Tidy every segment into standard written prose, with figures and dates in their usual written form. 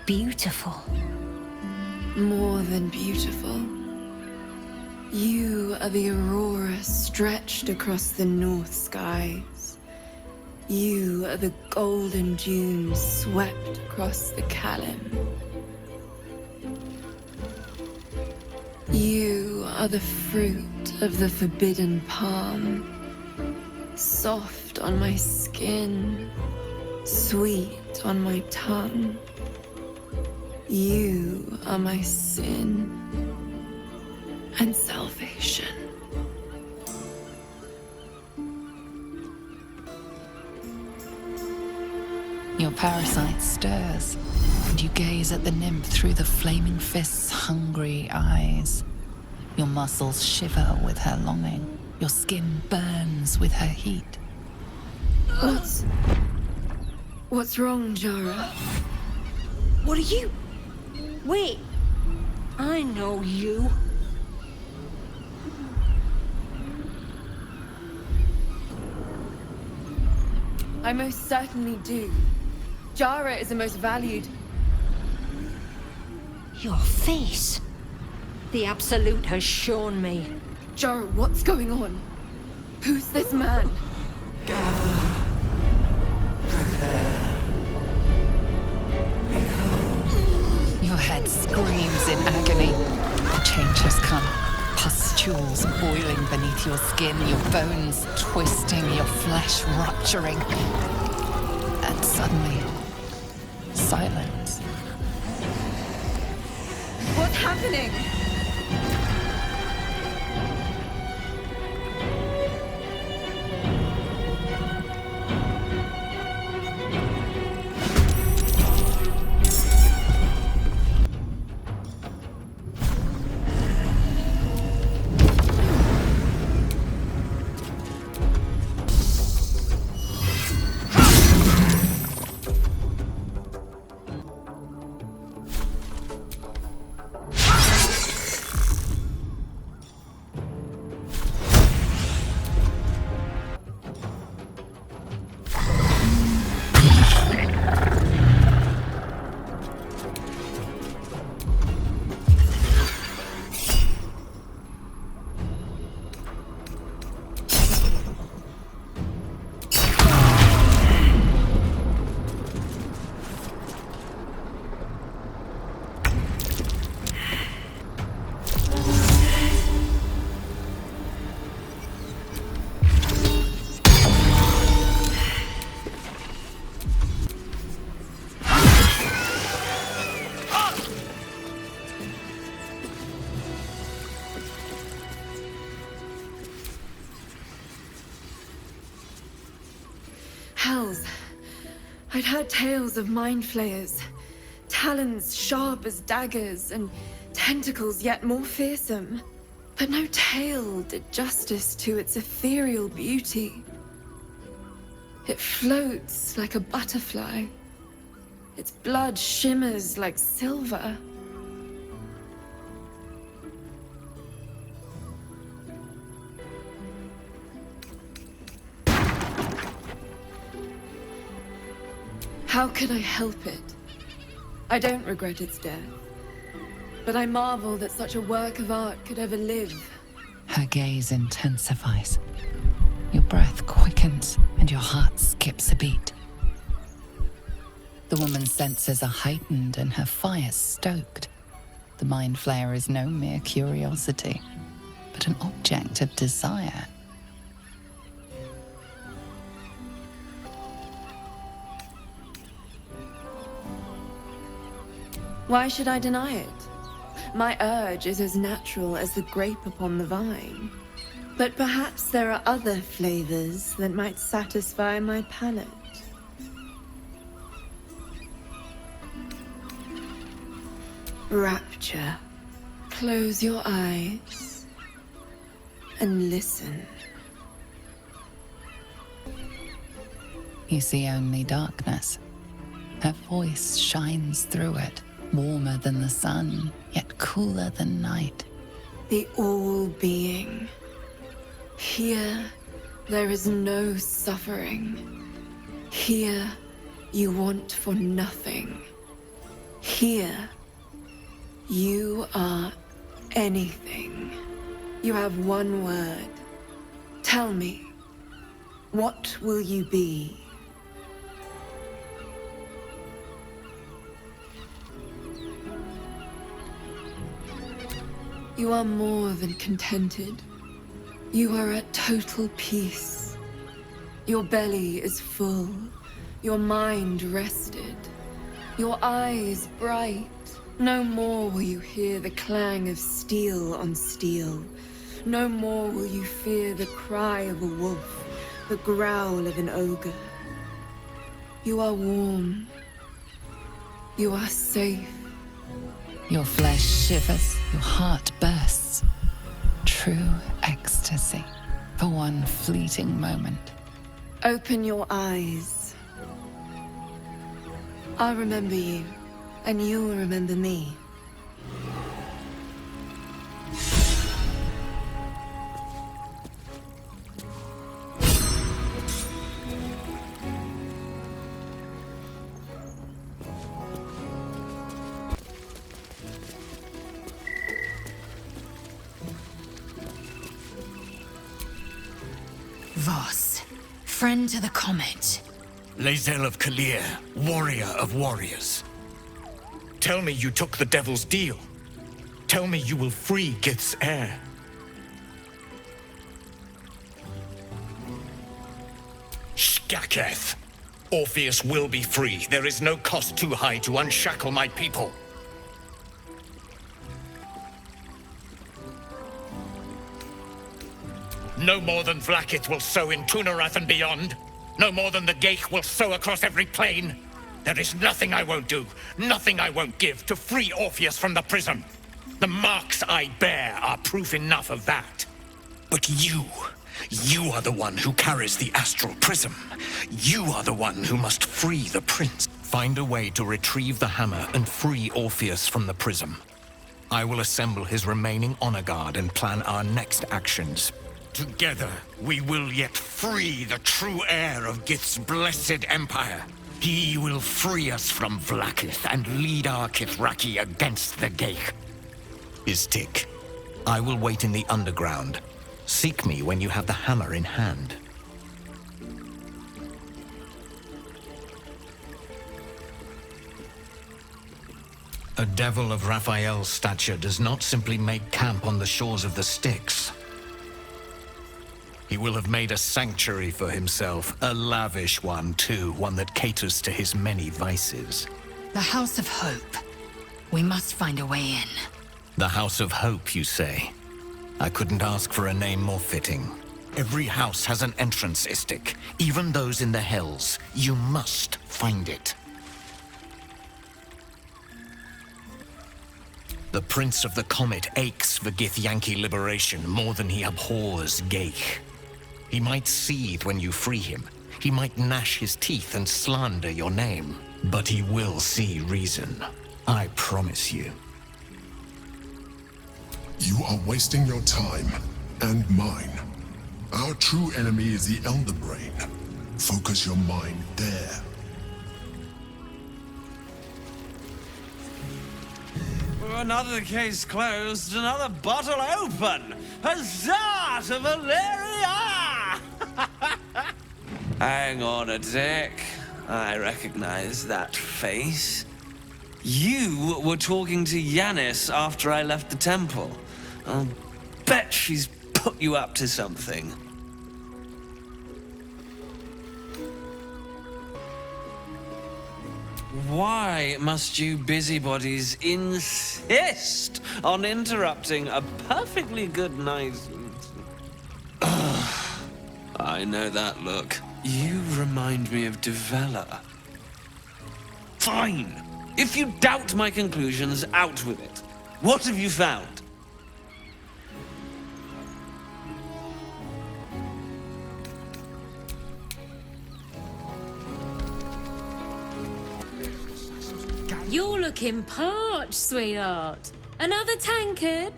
beautiful. More than beautiful. You are the aurora stretched across the north skies. You are the golden dunes swept across the Kalim. You are the fruit of the forbidden palm, soft on my skin, sweet on my tongue. You are my sin and salvation. Your parasite stirs, and you gaze at the nymph through the flaming fist's hungry eyes. Your muscles shiver with her longing. Your skin burns with her heat. What's wrong, Jara? What are you? Wait, I know you. I most certainly do. Jara is the most valued. Your face. The Absolute has shown me. Jara, what's going on? Who's this man? Your head screams in agony. The change has come. Pustules boiling beneath your skin, your bones twisting, your flesh rupturing. And suddenly, silence. What's happening? Hells. I'd heard tales of mind flayers, talons sharp as daggers, and tentacles yet more fearsome. But no tale did justice to its ethereal beauty. It floats like a butterfly. Its blood shimmers like silver. How could I help it? I don't regret its death, but I marvel that such a work of art could ever live. Her gaze intensifies. Your breath quickens and your heart skips a beat. The woman's senses are heightened and her fire stoked. The mind flayer is no mere curiosity, but an object of desire. Why should I deny it? My urge is as natural as the grape upon the vine. But perhaps there are other flavors that might satisfy my palate. Rapture. Close your eyes and listen. You see only darkness. Her voice shines through it. Warmer than the sun, yet cooler than night. The all-being. Here, there is no suffering. Here, you want for nothing. Here, you are anything. You have one word. Tell me, what will you be? You are more than contented. You are at total peace. Your belly is full, your mind rested, your eyes bright. No more will you hear the clang of steel on steel. No more will you fear the cry of a wolf, the growl of an ogre. You are warm. You are safe. Your flesh shivers, your heart bursts. True ecstasy for one fleeting moment. Open your eyes. I'll remember you, and you'll remember me. Voss, friend to the comet. Lae'zel of Kalir, warrior of warriors. Tell me you took the devil's deal. Tell me you will free Gith's heir. Shkaketh! Orpheus will be free. There is no cost too high to unshackle my people. No more than Vlaakith will sow in Tunarath and beyond. No more than the Geich will sow across every plain. There is nothing I won't do, nothing I won't give to free Orpheus from the prism. The marks I bear are proof enough of that. But you are the one who carries the astral prism. You are the one who must free the prince. Find a way to retrieve the hammer and free Orpheus from the prism. I will assemble his remaining honor guard and plan our next actions. Together, we will yet free the true heir of Gith's blessed empire. He will free us from Vlaakith and lead our Kithraki against the Geich. Istik, I will wait in the underground. Seek me when you have the hammer in hand. A devil of Raphael's stature does not simply make camp on the shores of the Styx. He will have made a sanctuary for himself, a lavish one too, one that caters to his many vices. The House of Hope. We must find a way in. The House of Hope, you say? I couldn't ask for a name more fitting. Every house has an entrance, Istik. Even those in the Hells. You must find it. The Prince of the Comet aches for Githyanki liberation more than he abhors Geich. He might seethe when you free him. He might gnash his teeth and slander your name. But he will see reason. I promise you. You are wasting your time, and mine. Our true enemy is the Elder Brain. Focus your mind there. Another case closed, another bottle open! Huzzah to Valeria! Hang on a tick. I recognize that face. You were talking to Yanis after I left the temple. I'll bet she's put you up to something. Why must you busybodies insist on interrupting a perfectly good night? I know that look. You remind me of Devella. Fine! If you doubt my conclusions, out with it. What have you found? You're looking parched, sweetheart. Another tankard?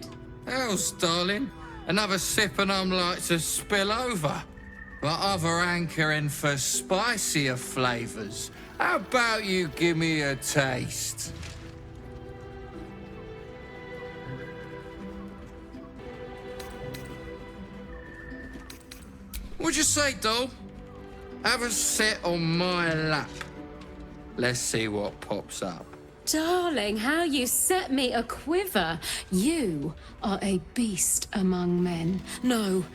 Hells, darling. Another sip and I'm like to spill over. But other hankering for spicier flavors. How about you give me a taste? What'd you say, doll? Have a sit on my lap. Let's see what pops up. Darling, how you set me a quiver. You are a beast among men. No,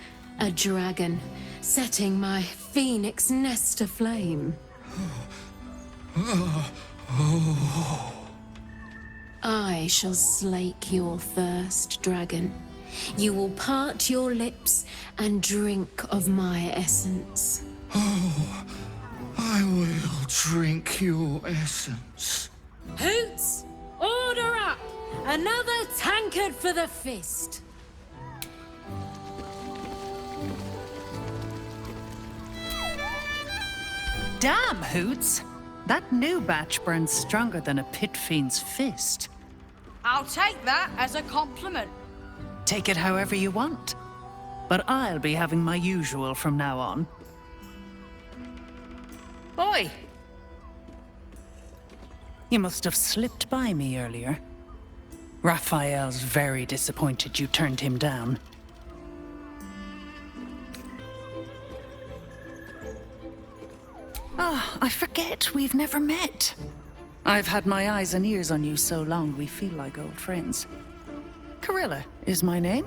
a dragon, setting my phoenix nest aflame. I shall slake your thirst, dragon. You will part your lips and drink of my essence. Oh, I will drink your essence. Hoots, order up! Another tankard for the fist. Damn, Hoots! That new batch burns stronger than a pit fiend's fist. I'll take that as a compliment. Take it however you want. But I'll be having my usual from now on. Oi! You must have slipped by me earlier. Raphael's very disappointed you turned him down. Ah, I forget we've never met. I've had my eyes and ears on you so long we feel like old friends. Carilla is my name.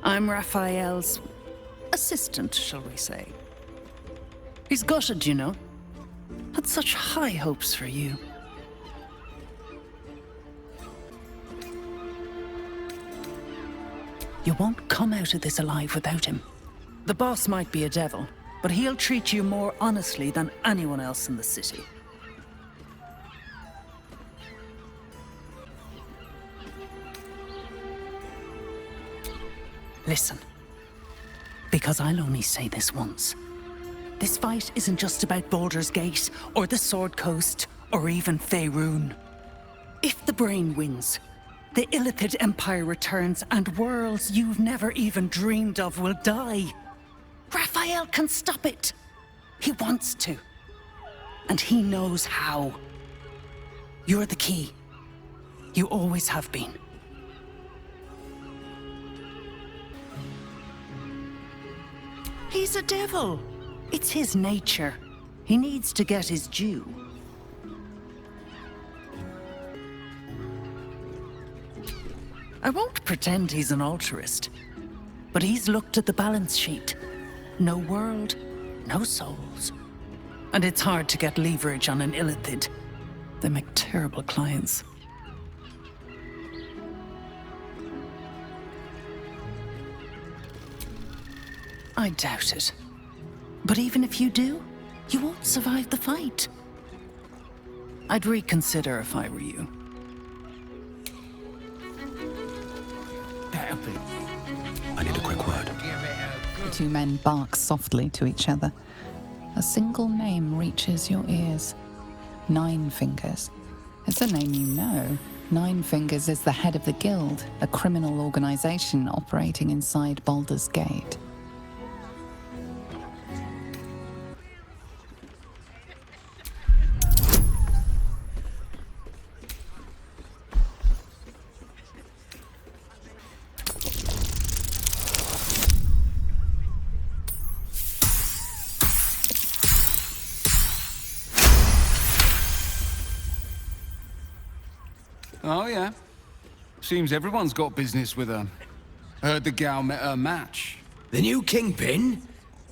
I'm Raphael's assistant, shall we say. He's gutted, you know. Had such high hopes for you. You won't come out of this alive without him. The boss might be a devil, but he'll treat you more honestly than anyone else in the city. Listen, because I'll only say this once. This fight isn't just about Baldur's Gate, or the Sword Coast, or even Faerun. If the Brain wins, the Illithid Empire returns and worlds you've never even dreamed of will die. Raphael can stop it. He wants to. And he knows how. You're the key. You always have been. He's a devil. It's his nature. He needs to get his due. I won't pretend he's an altruist, but he's looked at the balance sheet. No world, no souls. And it's hard to get leverage on an Illithid. They make terrible clients. I doubt it. But even if you do, you won't survive the fight. I'd reconsider if I were you. I need a quick word. The two men bark softly to each other. A single name reaches your ears. Nine Fingers. It's a name you know. Nine Fingers is the head of the Guild, a criminal organization operating inside Baldur's Gate. Oh, yeah. Seems everyone's got business with her. Heard the gal met her match. The new kingpin?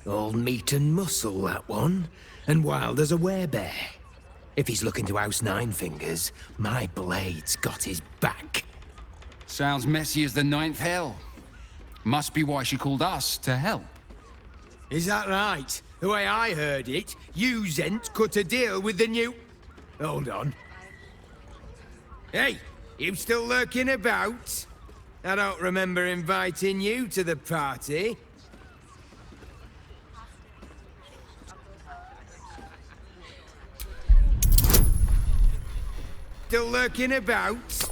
All meat and muscle, that one. And wild as a werebear. If he's looking to oust Nine Fingers, my blade's got his back. Sounds messy as the ninth hell. Must be why she called us to help. Is that right? The way I heard it, you Zent cut a deal with the new... Hold on. Hey, you still lurking about? I don't remember inviting you to the party. Still lurking about?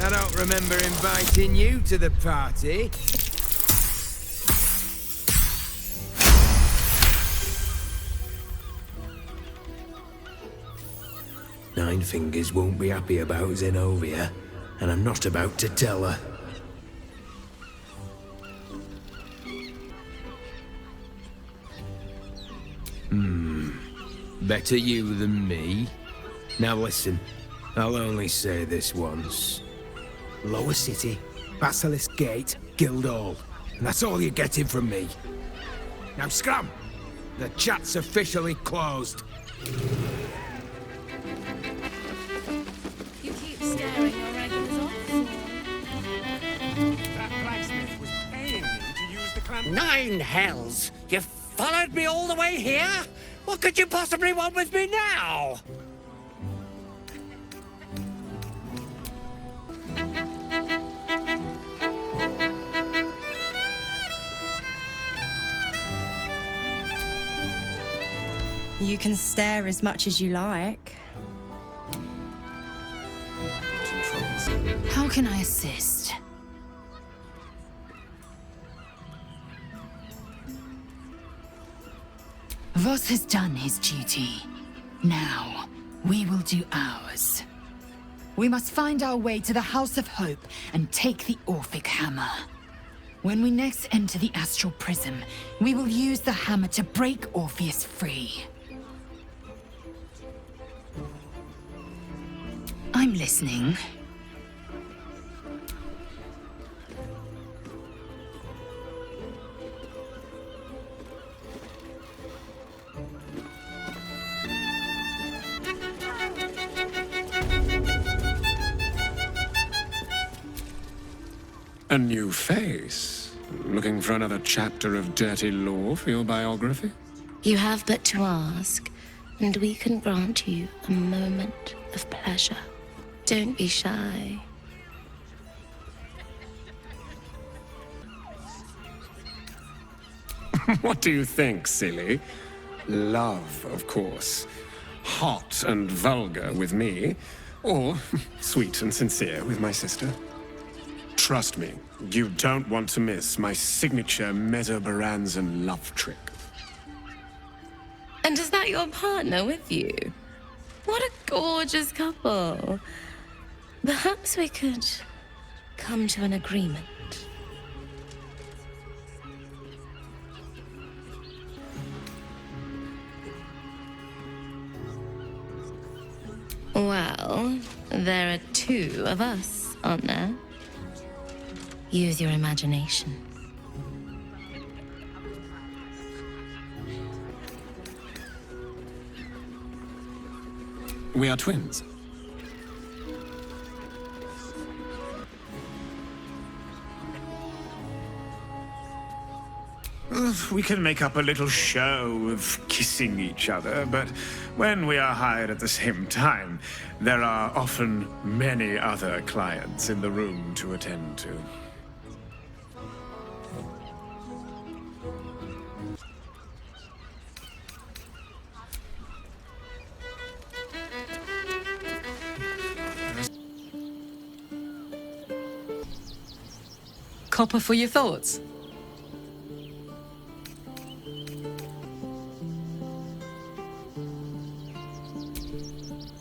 I don't remember inviting you to the party. Nine Fingers won't be happy about Zenobia, and I'm not about to tell her. to you than me. Now listen, I'll only say this once. Lower City, Basilisk Gate, Guildhall. And that's all you're getting from me. Now scram! The chat's officially closed. You keep scaring your regulars off. That blacksmith was paying me to use the clamp. 9 hells! You followed me all the way here? What could you possibly want with me now? You can stare as much as you like. How can I assist? Voss has done his duty. Now, we will do ours. We must find our way to the House of Hope and take the Orphic Hammer. When we next enter the Astral Prism, we will use the hammer to break Orpheus free. I'm listening. A new face? Looking for another chapter of dirty lore for your biography? You have but to ask, and we can grant you a moment of pleasure. Don't be shy. What do you think, silly? Love, of course. Hot and vulgar with me, or sweet and sincere with my sister. Trust me, you don't want to miss my signature Mesobaranzan love trick. And is that your partner with you? What a gorgeous couple. Perhaps we could come to an agreement. Well, there are 2 of us, aren't there? Use your imagination. We are twins. We can make up a little show of kissing each other, but when we are hired at the same time, there are often many other clients in the room to attend to. Copper for your thoughts?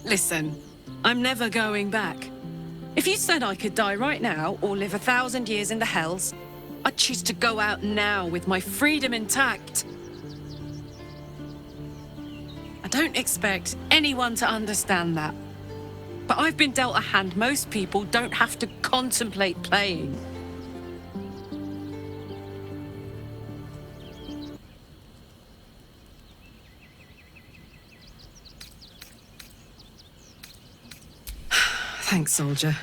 Listen, I'm never going back. If you said I could die right now or live 1,000 years in the Hells, I'd choose to go out now with my freedom intact. I don't expect anyone to understand that. But I've been dealt a hand most people don't have to contemplate playing. Thanks, soldier.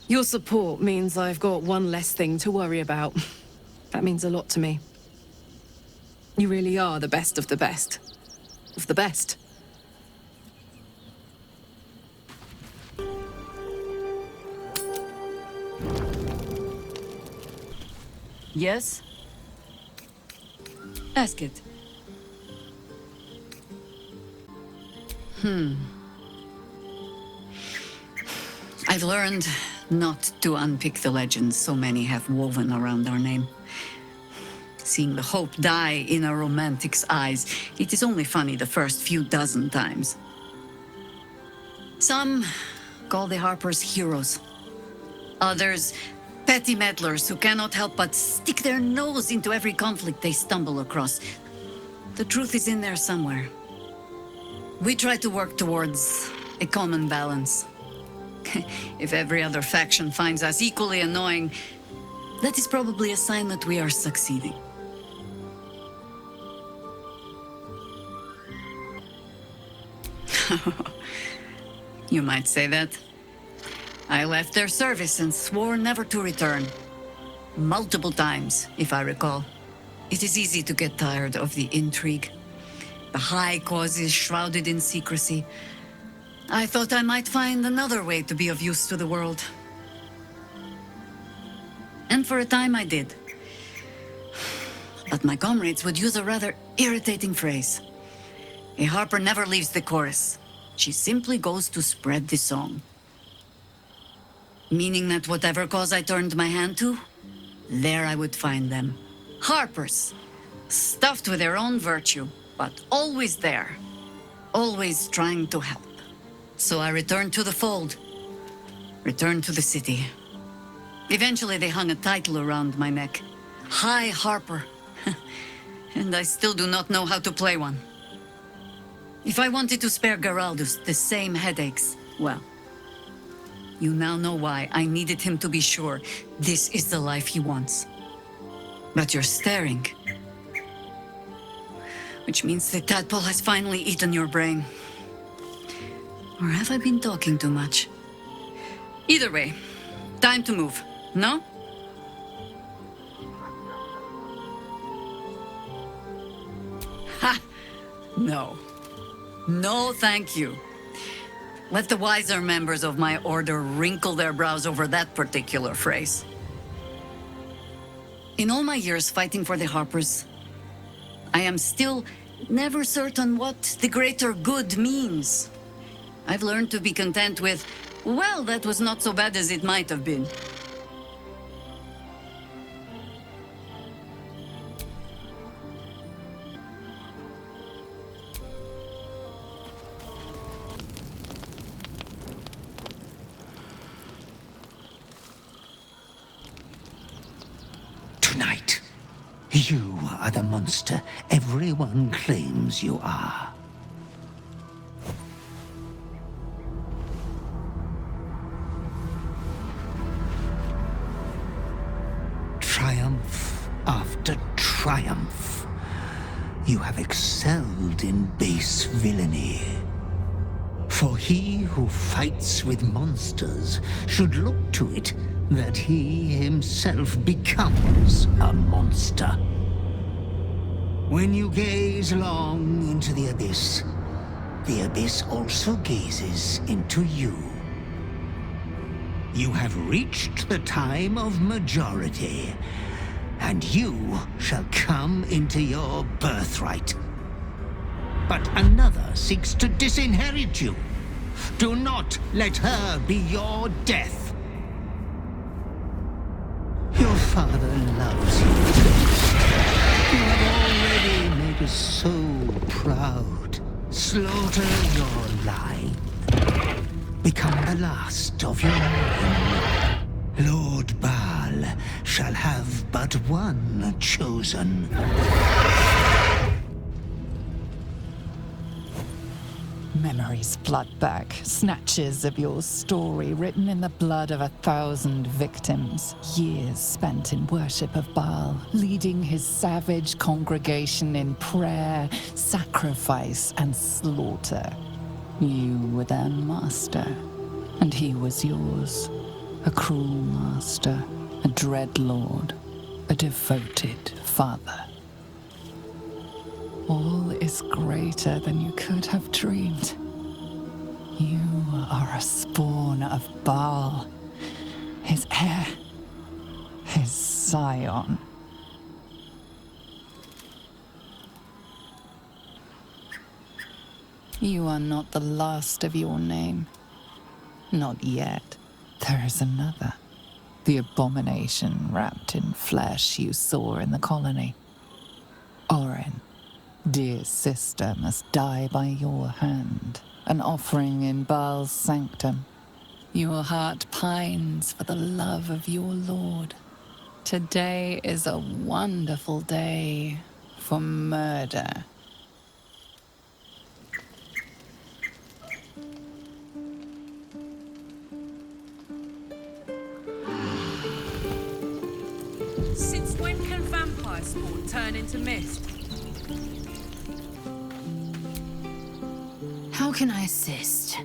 Your support means I've got one less thing to worry about. That means a lot to me. You really are the best of the best. Of the best. Yes? Ask it. I've learned not to unpick the legends so many have woven around our name. Seeing the hope die in a romantic's eyes, it is only funny the first few dozen times. Some call the Harpers heroes. Others, petty meddlers who cannot help but stick their nose into every conflict they stumble across. The truth is in there somewhere. We try to work towards a common balance. If every other faction finds us equally annoying, that is probably a sign that we are succeeding. You might say that. I left their service and swore never to return. Multiple times, if I recall. It is easy to get tired of the intrigue. The high causes shrouded in secrecy. I thought I might find another way to be of use to the world. And for a time I did. But my comrades would use a rather irritating phrase. A harper never leaves the chorus. She simply goes to spread the song. Meaning that whatever cause I turned my hand to, there I would find them. Harpers, stuffed with their own virtue, but always there. Always trying to help. So I returned to the fold. Returned to the city. Eventually they hung a title around my neck. High Harper. And I still do not know how to play one. If I wanted to spare Geraldus the same headaches, well, you now know why I needed him to be sure this is the life he wants. But you're staring. Which means the tadpole has finally eaten your brain. Or have I been talking too much? Either way, time to move, no? Ha! No. No, thank you. Let the wiser members of my order wrinkle their brows over that particular phrase. In all my years fighting for the Harpers, I am still never certain what the greater good means. I've learned to be content with, well, that was not so bad as it might have been. Tonight, you are the monster everyone claims you are. Triumph after triumph. You have excelled in base villainy. For he who fights with monsters should look to it that he himself becomes a monster. When you gaze long into the abyss also gazes into you. You have reached the time of majority, and you shall come into your birthright. But another seeks to disinherit you. Do not let her be your death. Your father loves you. You have already made us so proud. Slaughter your line. Become the last of your line. Lord Baal shall have but one chosen. Memories flood back, snatches of your story written in the blood of 1,000 victims. Years spent in worship of Baal, leading his savage congregation in prayer, sacrifice, and slaughter. You were their master, and he was yours. A cruel master, a dread lord, a devoted father. All is greater than you could have dreamed. You are a spawn of Baal, his heir, his scion. You are not the last of your name. Not yet. There is another. The abomination wrapped in flesh you saw in the colony. Orin. Dear sister must die by your hand, an offering in Baal's sanctum. Your heart pines for the love of your lord. Today is a wonderful day for murder. Since when can vampire spawn turn into mist? How can I assist?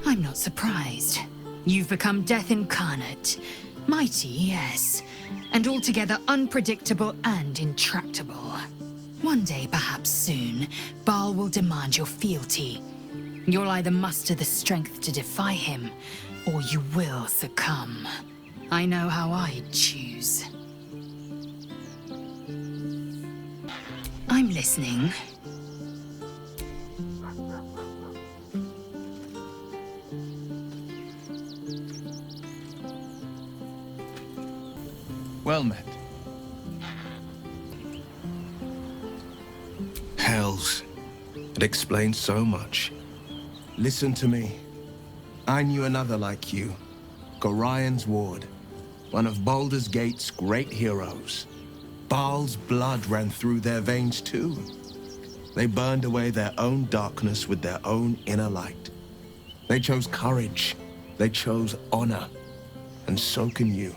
I'm not surprised. You've become death incarnate. Mighty, yes. And altogether unpredictable and intractable. One day, perhaps soon, Baal will demand your fealty. You'll either muster the strength to defy him, or you will succumb. I know how I'd choose. I'm listening. Well met. Hells. It explains so much. Listen to me. I knew another like you. Gorion's ward. One of Baldur's Gate's great heroes. Baal's blood ran through their veins too. They burned away their own darkness with their own inner light. They chose courage. They chose honor. And so can you.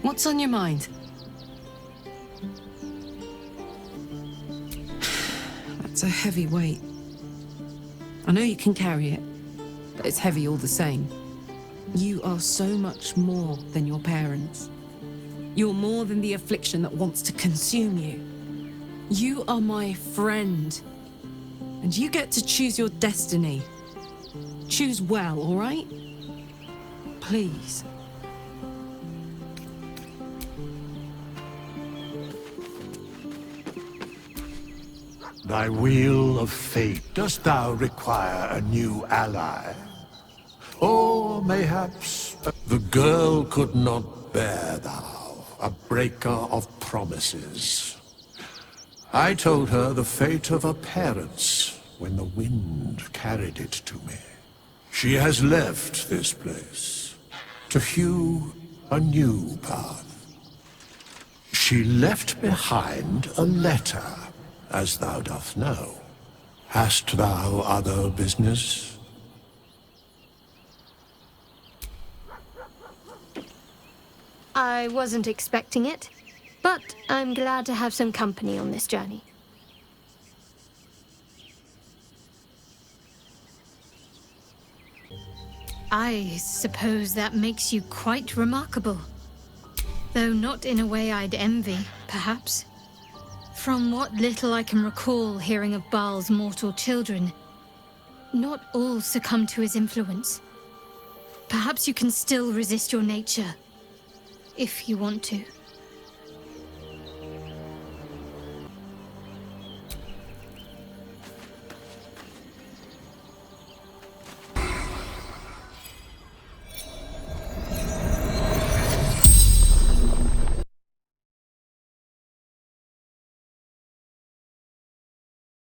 What's on your mind? That's a heavy weight. I know you can carry it, but it's heavy all the same. You are so much more than your parents. You're more than the affliction that wants to consume you. You are my friend, and you get to choose your destiny. Choose well, all right? Please. Thy wheel of fate, dost thou require a new ally? Or mayhaps the girl could not bear thou, a breaker of promises. I told her the fate of her parents when the wind carried it to me. She has left this place to hew a new path. She left behind a letter, as thou dost know. Hast thou other business? I wasn't expecting it, but I'm glad to have some company on this journey. I suppose that makes you quite remarkable. Though not in a way I'd envy, perhaps. From what little I can recall hearing of Baal's mortal children, not all succumb to his influence. Perhaps you can still resist your nature, if you want to.